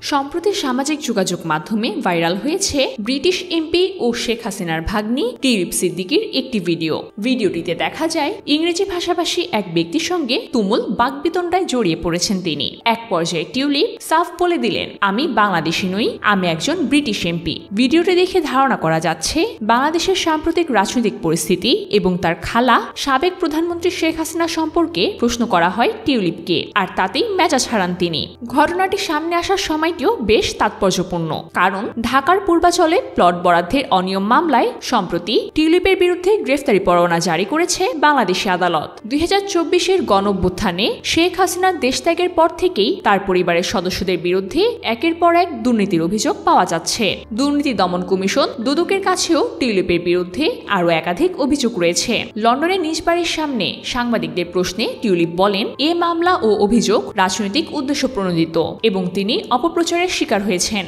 সম্প্রতি সামাজিক যোগাযোগ মাধ্যমে ভাইরাল হয়েছে ব্রিটিশ এমপি ও শেখ হাসিনার ভাগ্নি টিউলিপ সিদ্দিকীর একটি ভিডিওটিতে দেখা যায় ইংরেজি ভাষাভাষী এক ব্যক্তির সঙ্গে তুমুল বাকবিতণ্ডায় জড়িয়ে পড়েছেন তিনি। এক পর্যায়ে টিউলিপ সাফ বলে দিলেন, আমি বাংলাদেশি নই, আমি একজন ব্রিটিশ এমপি। ভিডিওটি দেখে ধারণা করা যাচ্ছে বাংলাদেশের সাম্প্রতিক রাজনৈতিক পরিস্থিতি এবং তার খালা সাবেক প্রধানমন্ত্রী শেখ হাসিনা সম্পর্কে প্রশ্ন করা হয় টিউলিপকে, আর তাতেই মেজাজ হারান তিনি। ঘটনাটি সামনে আসার সময়টিও বেশ তাৎপর্যপূর্ণ, কারণ ঢাকার পূর্বাঞ্চলে প্লট বরাদ্দের অনিয়ম মামলায় সম্প্রতি টিউলিপের বিরুদ্ধে গ্রেফতারি পরোয়ানা জারি করেছে বাংলাদেশি আদালত। 2024-এর গণঅভ্যুত্থানে শেখ হাসিনার দেশত্যাগের পর থেকেই তার পরিবারের সদস্যদের বিরুদ্ধে একের পর এক দুর্নীতির অভিযোগ পাওয়া যাচ্ছে। দুর্নীতি দমন কমিশন দুদকের কাছেও টিউলিপের বিরুদ্ধে আরও একাধিক অভিযোগ রয়েছে। লন্ডনে নিজ বাড়ির সামনে সাংবাদিকদের প্রশ্নে টিউলিপ বলেন, এ মামলা ও অভিযোগ রাজনৈতিক উদ্দেশ্য প্রণোদিত এবং তিনি অপপ্রচারের শিকার হয়েছেন।